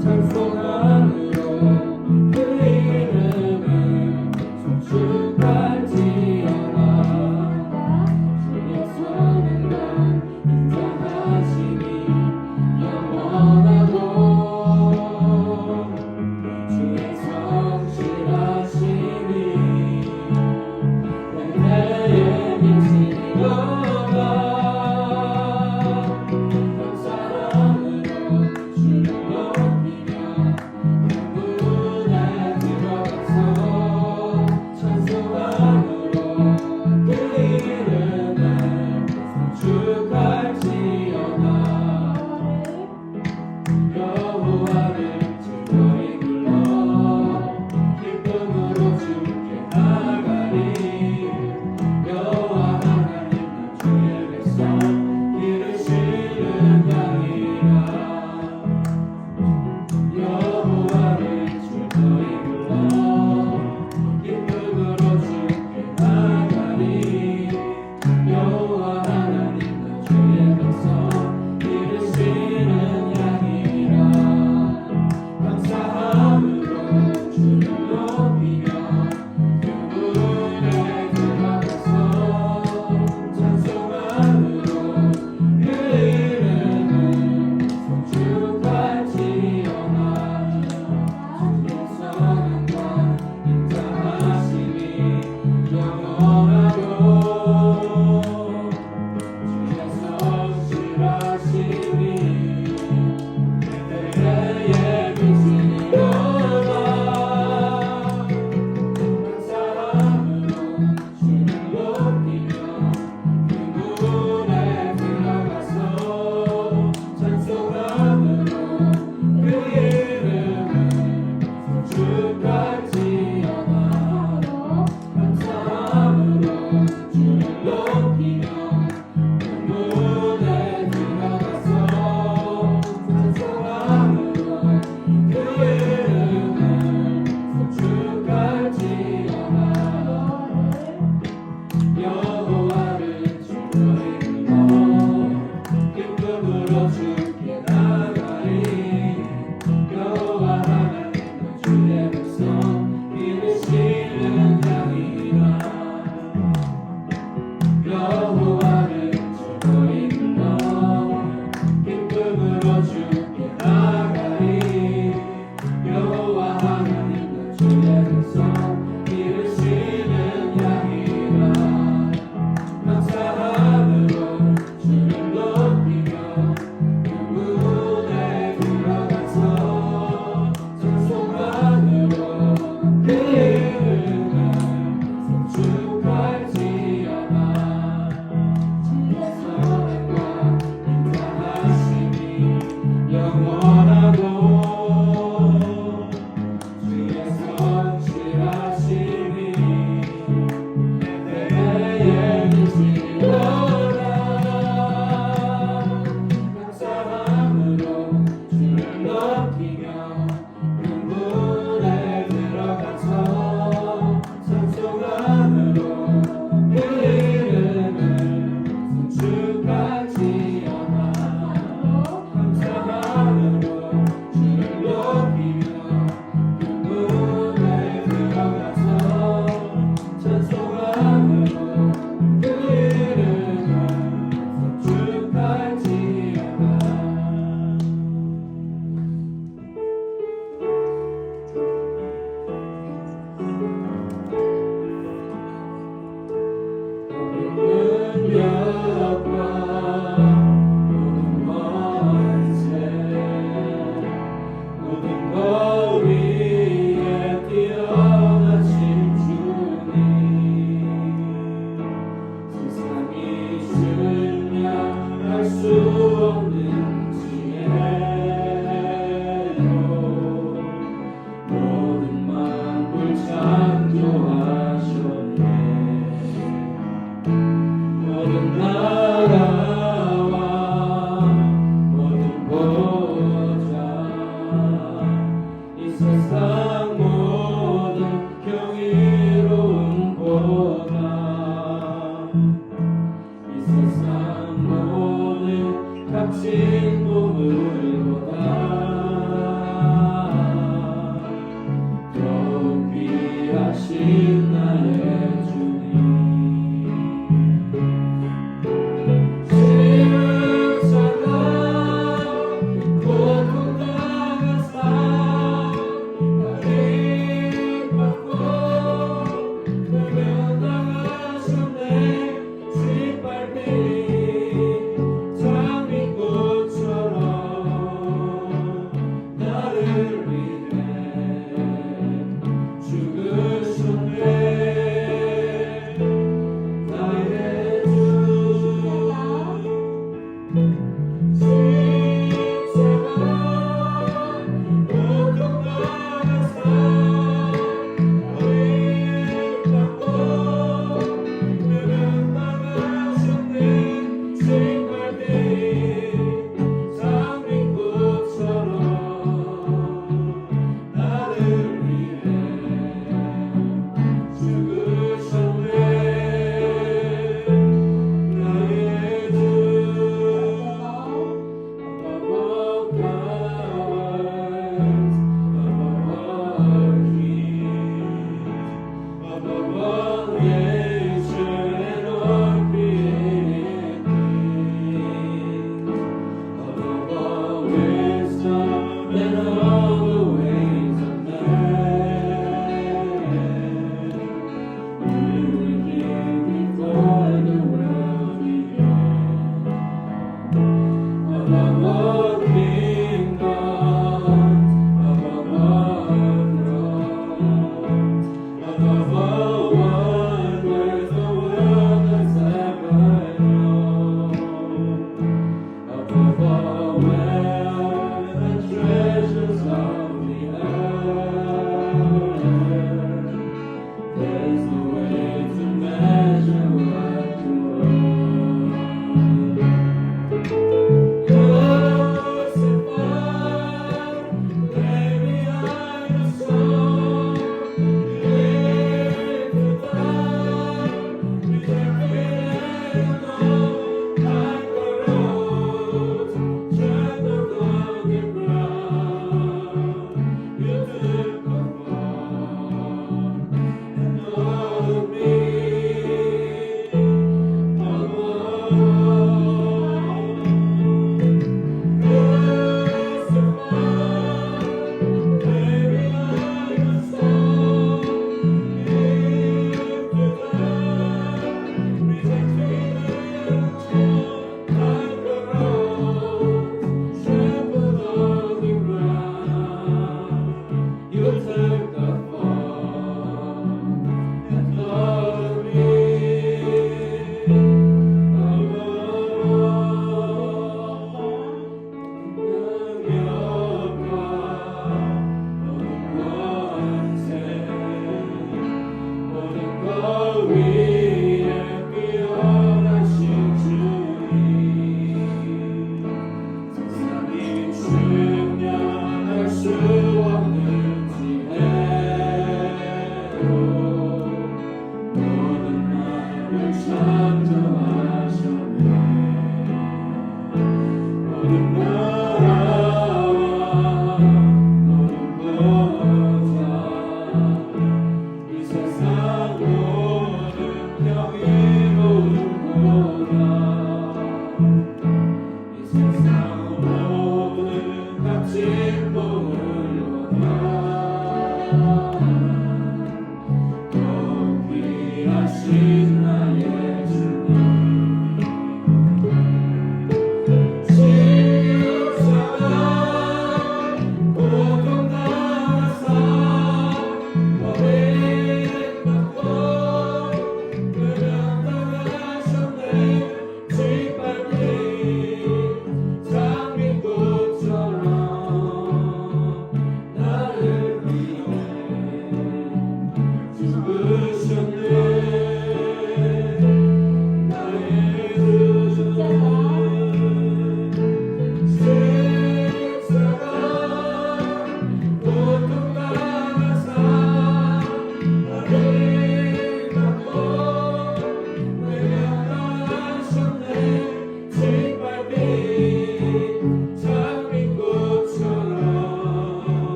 찬송함으로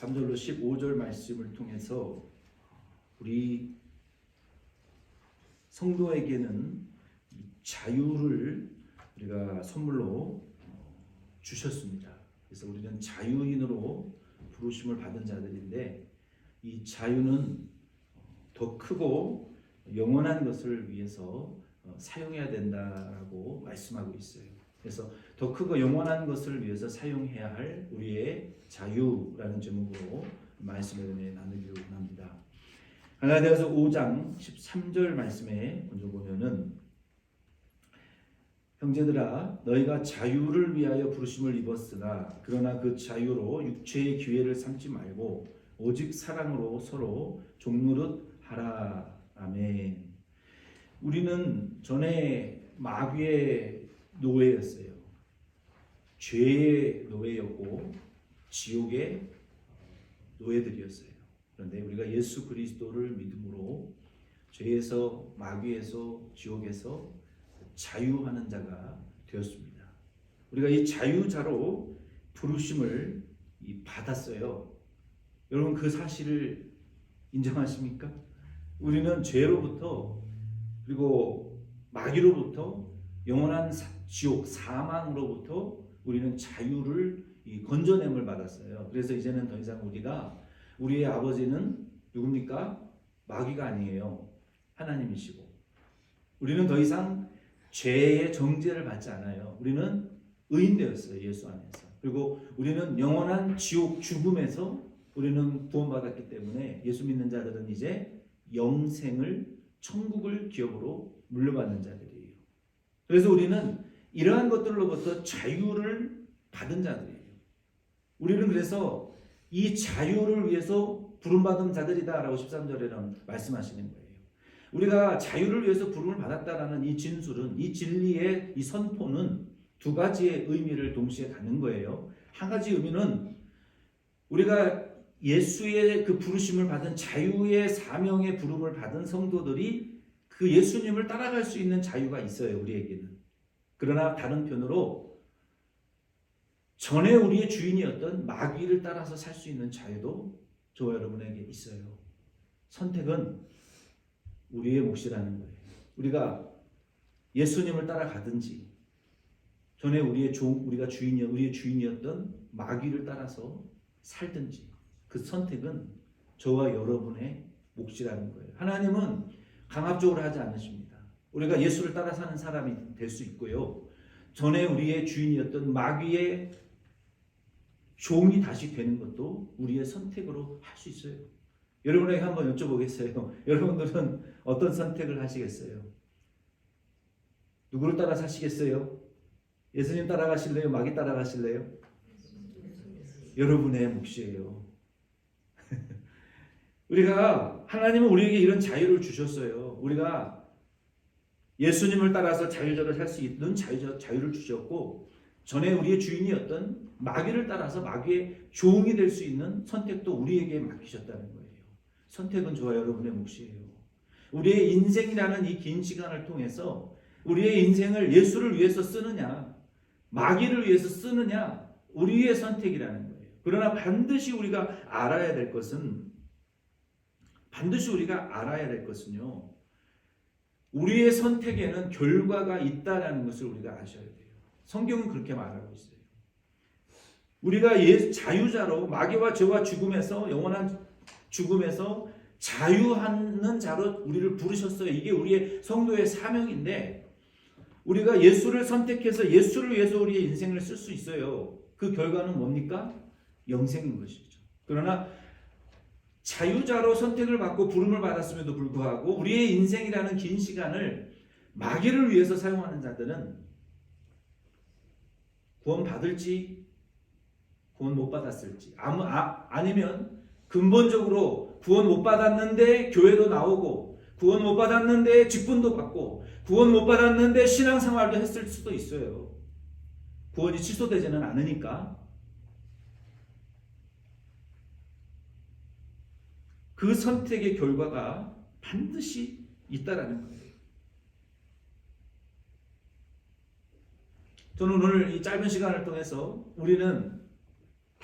13절로 15절 말씀을 통해서 우리 성도에게는 자유를 우리가 선물로 주셨습니다. 그래서 우리는 자유인으로 부르심을 받은 자들인데 이 자유는 더 크고 영원한 것을 위해서 사용해야 된다라고 말씀하고 있어요. 그래서 더 크고 영원한 것을 위해서 사용해야 할 우리의 자유라는 제목으로 말씀을 나누기로 합니다. 갈라디아서 5장 13절 말씀에 먼저 보면은 형제들아 너희가 자유를 위하여 부르심을 입었으나 그러나 그 자유로 육체의 기회를 삼지 말고 오직 사랑으로 서로 종노릇 하라. 아멘. 우리는 전에 마귀의 노예였어요. 죄의 노예였고 지옥의 노예들이었어요. 그런데 우리가 예수 그리스도를 믿음으로 죄에서 마귀에서 지옥에서 자유하는 자가 되었습니다. 우리가 이 자유자로 부르심을 받았어요. 여러분 그 사실을 인정하십니까? 우리는 죄로부터 그리고 마귀로부터 영원한 지옥 사망으로부터 우리는 자유를 건져냄을 받았어요. 그래서 이제는 더 이상 우리의 아버지는 누굽니까? 마귀가 아니에요. 하나님이시고 우리는 더 이상 죄의 정죄를 받지 않아요. 우리는 의인되었어요. 예수 안에서. 그리고 우리는 영원한 지옥 죽음에서 우리는 구원받았기 때문에 예수 믿는 자들은 이제 영생을 천국을 기업으로 물려받는 자들이에요. 그래서 우리는 이러한 것들로부터 자유를 받은 자들이에요. 우리는 그래서 이 자유를 위해서 부름받은 자들이다라고 13절에는 말씀하시는 거예요. 우리가 자유를 위해서 부름을 받았다라는 이 진술은 이 진리의 이 선포는 두 가지의 의미를 동시에 갖는 거예요. 한 가지 의미는 우리가 예수의 그 부르심을 받은 자유의 사명의 부름을 받은 성도들이 그 예수님을 따라갈 수 있는 자유가 있어요. 우리에게는. 그러나 다른 편으로 전에 우리의 주인이었던 마귀를 따라서 살 수 있는 자유도 저와 여러분에게 있어요. 선택은 우리의 몫이라는 거예요. 우리가 예수님을 따라가든지 전에 우리의 주인이었던 마귀를 따라서 살든지 그 선택은 저와 여러분의 몫이라는 거예요. 하나님은 강압적으로 하지 않으십니다. 우리가 예수를 따라 사는 사람이 될 수 있고요. 전에 우리의 주인이었던 마귀의 종이 다시 되는 것도 우리의 선택으로 할 수 있어요. 여러분에게 한번 여쭤보겠어요. 여러분들은 어떤 선택을 하시겠어요? 누구를 따라 사시겠어요? 예수님 따라가실래요? 마귀 따라가실래요? 여러분의 몫이에요. 우리가 하나님은 우리에게 이런 자유를 주셨어요. 우리가 예수님을 따라서 자유자로 살 수 있는 자유를 주셨고 전에 우리의 주인이었던 마귀를 따라서 마귀의 종이 될 수 있는 선택도 우리에게 맡기셨다는 거예요. 선택은 저와 여러분의 몫이에요. 우리의 인생이라는 이 긴 시간을 통해서 우리의 인생을 예수를 위해서 쓰느냐 마귀를 위해서 쓰느냐 우리의 선택이라는 거예요. 그러나 반드시 우리가 알아야 될 것은요. 우리의 선택에는 결과가 있다라는 것을 우리가 아셔야 돼요. 성경은 그렇게 말하고 있어요. 우리가 자유자로 마귀와 죄와 죽음에서 영원한 죽음에서 자유하는 자로 우리를 부르셨어요. 이게 우리의 성도의 사명인데 우리가 예수를 선택해서 예수를 위해서 우리의 인생을 쓸 수 있어요. 그 결과는 뭡니까? 영생인 것이죠. 그러나 자유자로 선택을 받고 부름을 받았음에도 불구하고 우리의 인생이라는 긴 시간을 마귀를 위해서 사용하는 자들은 구원 받을지 구원 못 받았을지 아니면 근본적으로 구원 못 받았는데 교회도 나오고 구원 못 받았는데 직분도 받고 구원 못 받았는데 신앙생활도 했을 수도 있어요. 구원이 취소되지는 않으니까. 그 선택의 결과가 반드시 있다라는 거예요. 저는 오늘 이 짧은 시간을 통해서 우리는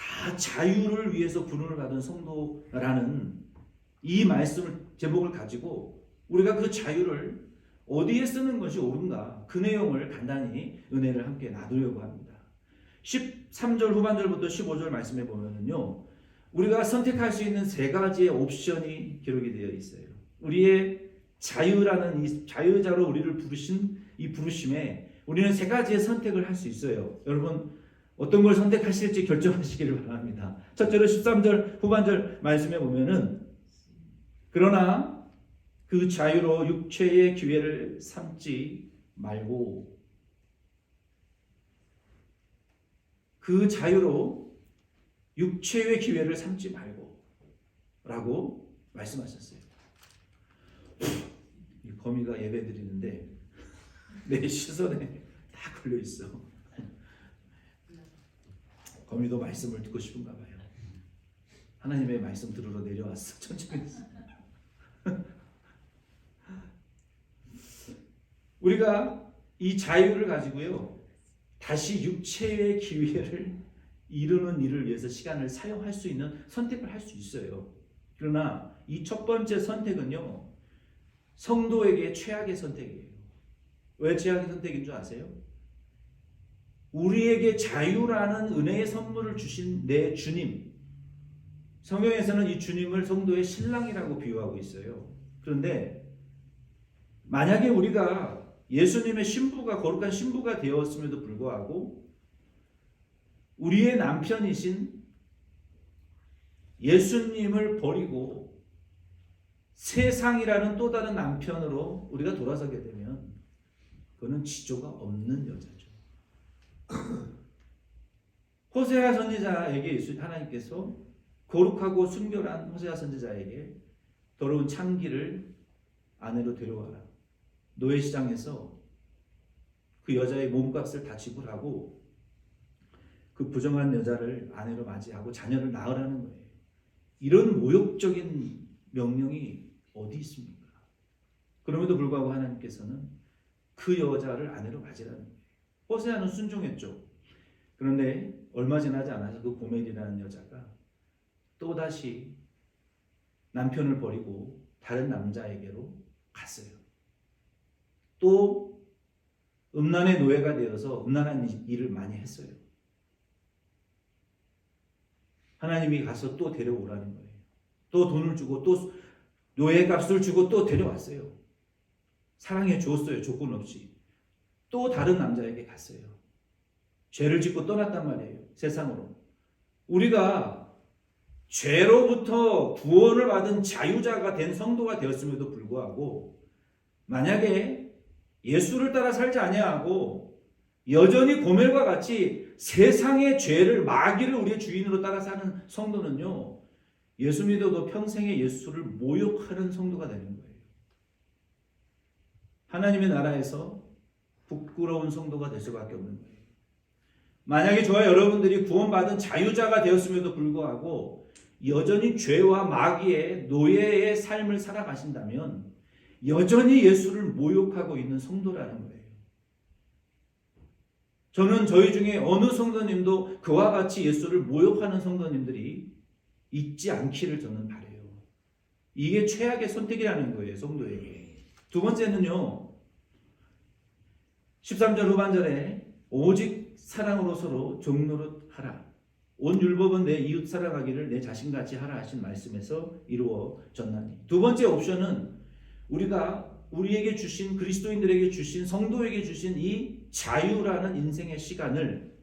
다 자유를 위해서 부름을 받은 성도라는 이 말씀을 제목을 가지고 우리가 그 자유를 어디에 쓰는 것이 옳은가 그 내용을 간단히 은혜를 함께 나누려고 합니다. 13절 후반절부터 15절 말씀해 보면은요, 우리가 선택할 수 있는 세 가지의 옵션이 기록이 되어 있어요. 우리의 자유라는 이 자유자로 우리를 부르신 이 부르심에 우리는 세 가지의 선택을 할 수 있어요. 여러분 어떤 걸 선택하실지 결정하시기를 바랍니다. 첫째로 13절 후반절 말씀해 보면은 그러나 그 자유로 육체의 기회를 삼지 말고, 그 자유로 육체의 기회를 삼지 말고 라고 말씀하셨어요. 이 거미가 예배 드리는데 내 시선에 다 걸려 있어. 거미도 말씀을 듣고 싶은가 봐요. 하나님의 말씀 들으러 내려왔어. 천천히. 우리가 이 자유를 가지고요, 다시 육체의 기회를 이루는 일을 위해서 시간을 사용할 수 있는 선택을 할 수 있어요. 그러나 이 첫 번째 선택은요, 성도에게 최악의 선택이에요. 왜 최악의 선택인 줄 아세요? 우리에게 자유라는 은혜의 선물을 주신 내 주님, 성경에서는 이 주님을 성도의 신랑이라고 비유하고 있어요. 그런데 만약에 우리가 예수님의 신부가, 거룩한 신부가 되었음에도 불구하고 우리의 남편이신 예수님을 버리고 세상이라는 또 다른 남편으로 우리가 돌아서게 되면 그거는 지조가 없는 여자죠. 호세아 선지자에게 하나님께서 거룩하고 순결한 호세아 선지자에게 더러운 창기를 아내로 데려와라. 노예시장에서 그 여자의 몸값을 다 지불하고 그 부정한 여자를 아내로 맞이하고 자녀를 낳으라는 거예요. 이런 모욕적인 명령이 어디 있습니까? 그럼에도 불구하고 하나님께서는 그 여자를 아내로 맞이라는 거예요. 호세아는 순종했죠. 그런데 얼마 지나지 않아서 그 고멜이라는 여자가 또다시 남편을 버리고 다른 남자에게로 갔어요. 또 음란의 노예가 되어서 음란한 일을 많이 했어요. 하나님이 가서 또 데려오라는 거예요. 또 돈을 주고 또 노예값을 주고 또 데려왔어요. 사랑해 주었어요. 조건 없이. 또 다른 남자에게 갔어요. 죄를 짓고 떠났단 말이에요. 세상으로. 우리가 죄로부터 구원을 받은 자유자가 된 성도가 되었음에도 불구하고 만약에 예수를 따라 살지 아니하고 여전히 고멜과 같이 세상의 죄를, 마귀를 우리의 주인으로 따라 사는 성도는요, 예수 믿어도 평생에 예수를 모욕하는 성도가 되는 거예요. 하나님의 나라에서 부끄러운 성도가 될 수밖에 없는 거예요. 만약에 저와 여러분들이 구원받은 자유자가 되었음에도 불구하고 여전히 죄와 마귀의 노예의 삶을 살아가신다면 여전히 예수를 모욕하고 있는 성도라는 거예요. 저는 저희 중에 어느 성도님도 그와 같이 예수를 모욕하는 성도님들이 있지 않기를 저는 바라요. 이게 최악의 선택이라는 거예요, 성도에게. 두 번째는요, 13절 후반절에 오직 사랑으로 서로 종노릇하라. 온 율법은 내 이웃 사랑하기를 내 자신같이 하라 하신 말씀에서 이루어졌나니. 두 번째 옵션은 우리가 우리에게 주신, 그리스도인들에게 주신, 성도에게 주신 이 자유라는 인생의 시간을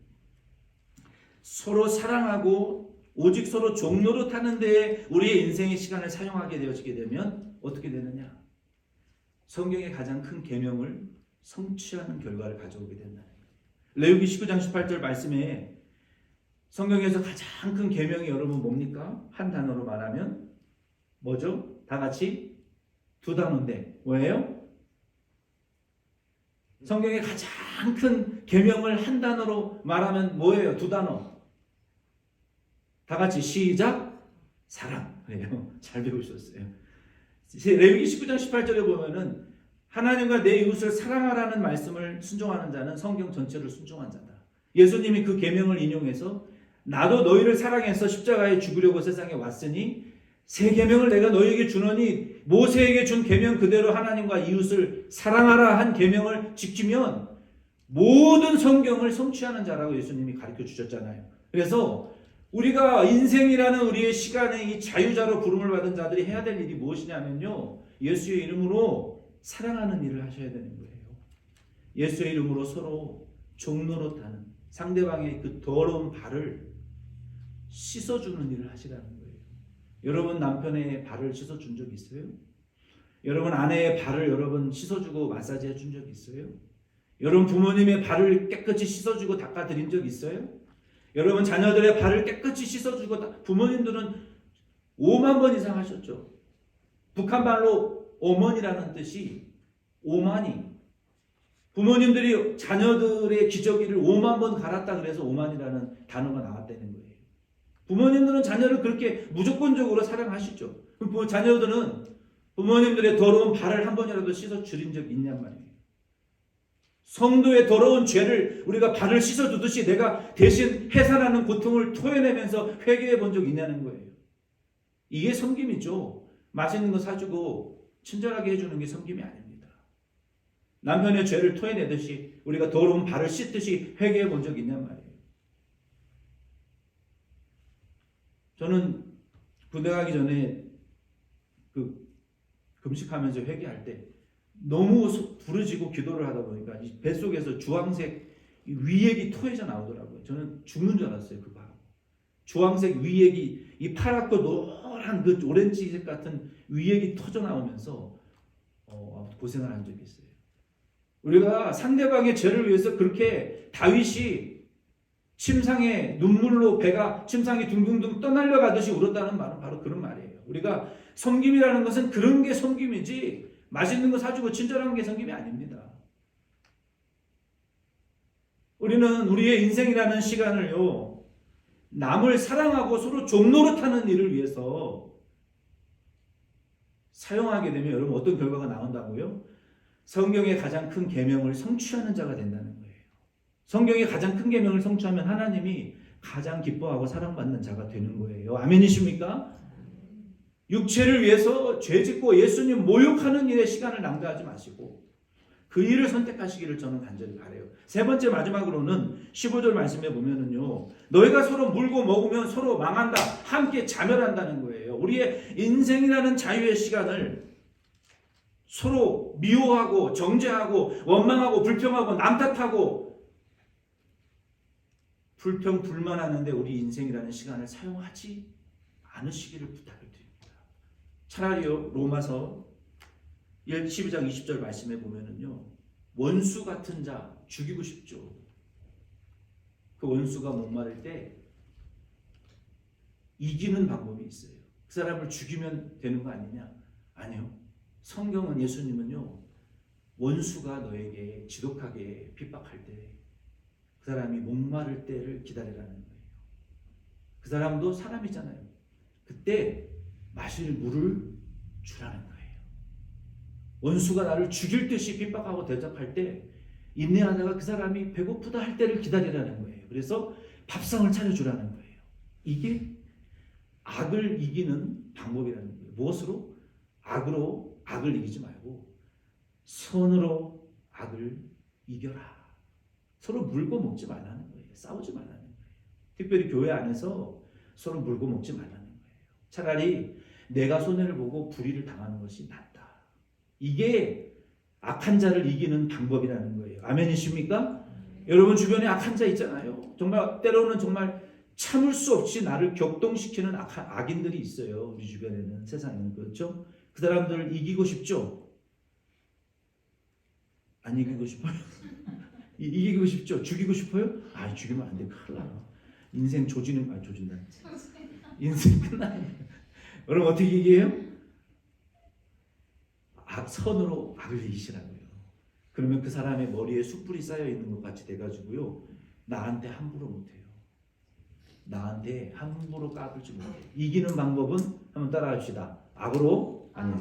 서로 사랑하고 오직 서로 종노릇하는 데에 우리의 인생의 시간을 사용하게 되어지게 되면 어떻게 되느냐? 성경의 가장 큰 계명을 성취하는 결과를 가져오게 된다는 거예요. 레위기 19장 18절 말씀에 성경에서 가장 큰 계명이 여러분 뭡니까? 한 단어로 말하면 뭐죠? 다 같이 두 단어인데 뭐예요? 성경의 가장 큰 계명을 한 단어로 말하면 뭐예요? 두 단어. 다 같이 시작. 사랑. 그래요. 잘 배우셨어요. 레위기 19장 18절에 보면은 하나님과 내 이웃을 사랑하라는 말씀을 순종하는 자는 성경 전체를 순종한 자다. 예수님이 그 계명을 인용해서 나도 너희를 사랑해서 십자가에 죽으려고 세상에 왔으니 새 계명을 내가 너희에게 주노니 모세에게 준 계명 그대로 하나님과 이웃을 사랑하라 한 계명을 지키면 모든 성경을 성취하는 자라고 예수님이 가르쳐 주셨잖아요. 그래서 우리가 인생이라는 우리의 시간에 이 자유자로 부름을 받은 자들이 해야 될 일이 무엇이냐면요, 예수의 이름으로 사랑하는 일을 하셔야 되는 거예요. 예수의 이름으로 서로 종노릇하는, 상대방의 그 더러운 발을 씻어주는 일을 하시라는 거예요. 여러분 남편의 발을 씻어준 적 있어요? 여러분 아내의 발을 여러분 씻어주고 마사지 해준 적 있어요? 여러분 부모님의 발을 깨끗이 씻어주고 닦아드린 적 있어요? 여러분 자녀들의 발을 깨끗이 씻어주고, 부모님들은 5만 번 이상 하셨죠. 북한 말로 어머니라는 뜻이 오만이. 부모님들이 자녀들의 기저귀를 5만 번 갈았다 그래서 오만이라는 단어가 나왔다는 거예요. 부모님들은 자녀를 그렇게 무조건적으로 사랑하시죠. 자녀들은 부모님들의 더러운 발을 한 번이라도 씻어 줄인 적 있냔 말이에요. 성도의 더러운 죄를 우리가 발을 씻어주듯이 내가 대신 해산하는 고통을 토해내면서 회개해 본 적 있냐는 거예요. 이게 섬김이죠. 맛있는 거 사주고 친절하게 해주는 게 섬김이 아닙니다. 남편의 죄를 토해내듯이 우리가 더러운 발을 씻듯이 회개해 본 적 있냔 말이에요. 저는 군대 가기 전에 금식하면서 회개할 때 너무 부르짖고 기도를 하다 보니까 이 뱃속에서 주황색 위액이 토해져 나오더라고요. 저는 죽는 줄 알았어요. 그거 하고. 주황색 위액이, 이 파랗고 노란 그 오렌지색 같은 위액이 터져 나오면서 고생을 한 적이 있어요. 우리가 상대방의 죄를 위해서 그렇게 다윗이 침상에 눈물로 배가 침상이 둥둥둥 떠날려 가듯이 울었다는 말은 바로 그런 말이에요. 우리가 섬김이라는 것은 그런 게 섬김이지 맛있는 거 사주고 친절한 게 섬김이 아닙니다. 우리는 우리의 인생이라는 시간을요, 남을 사랑하고 서로 종노릇하는 일을 위해서 사용하게 되면 여러분 어떤 결과가 나온다고요? 성경의 가장 큰 계명을 성취하는 자가 된다는 거예요. 성경의 가장 큰 계명을 성취하면 하나님이 가장 기뻐하고 사랑받는 자가 되는 거예요. 아멘이십니까? 육체를 위해서 죄짓고 예수님 모욕하는 일에 시간을 낭비하지 마시고 그 일을 선택하시기를 저는 간절히 바라요. 세 번째 마지막으로는 15절 말씀에 보면은요, 너희가 서로 물고 먹으면 서로 망한다, 함께 자멸한다는 거예요. 우리의 인생이라는 자유의 시간을 서로 미워하고 정죄하고 원망하고 불평하고 남 탓하고 불평 불만하는데 우리 인생이라는 시간을 사용하지 않으시기를 부탁을 드립니다. 차라리요, 로마서 12장 20절 말씀에 보면은요, 원수 같은 자 죽이고 싶죠. 그 원수가 목마를 때 이기는 방법이 있어요. 그 사람을 죽이면 되는 거 아니냐? 아니요. 성경은, 예수님은요, 원수가 너에게 지독하게 핍박할 때 그 사람이 목마를 때를 기다리라는 거예요. 그 사람도 사람이잖아요. 그때 마실 물을 주라는 거예요. 원수가 나를 죽일 듯이 핍박하고 대적할 때 인내하다가 그 사람이 배고프다 할 때를 기다리라는 거예요. 그래서 밥상을 차려주라는 거예요. 이게 악을 이기는 방법이라는 거예요. 무엇으로? 악으로 악을 이기지 말고 선으로 악을 이겨라. 서로 물고 먹지 말라는 거예요. 싸우지 말라는 거예요. 특별히 교회 안에서 서로 물고 먹지 말라는 거예요. 차라리 내가 손해를 보고 불의를 당하는 것이 낫다. 이게 악한 자를 이기는 방법이라는 거예요. 아멘이십니까? 여러분 주변에 악한 자 있잖아요. 정말 때로는 정말 참을 수 없이 나를 격동시키는 악인들이 있어요. 우리 주변에는, 세상에는. 그렇죠? 그 사람들을 이기고 싶죠? 안 이기고 싶어요? 이기고 싶죠? 죽이고 싶어요? 아, 죽이면 안 돼. 큰일 나. 인생 조진다. 인생 끝나요. 여러분 어떻게 이겨요? 선으로 악을 이기시라고요. 그러면 그 사람의 머리에 숯불이 쌓여 있는 것 같이 돼가지고요, 나한테 함부로 못해요. 나한테 함부로 까불지 못해요. 이기는 방법은 한번 따라합시다. 악으로, 아니,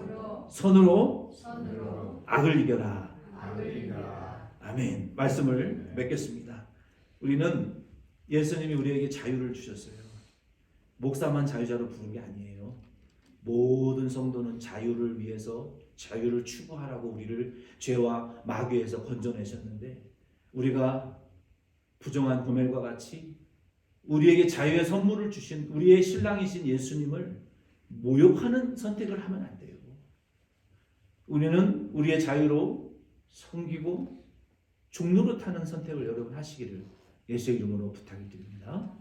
선으로 악을 이겨라. 아멘. 말씀을 맺겠습니다. 우리는 예수님이 우리에게 자유를 주셨어요. 목사만 자유자로 부른 게 아니에요. 모든 성도는 자유를 위해서 자유를 추구하라고 우리를 죄와 마귀에서 건져내셨는데, 우리가 부정한 고멜과 같이 우리에게 자유의 선물을 주신 우리의 신랑이신 예수님을 모욕하는 선택을 하면 안 돼요. 우리는 우리의 자유로 섬기고 종로로 타는 선택을 여러분 하시기를 예수의 이름으로 부탁드립니다.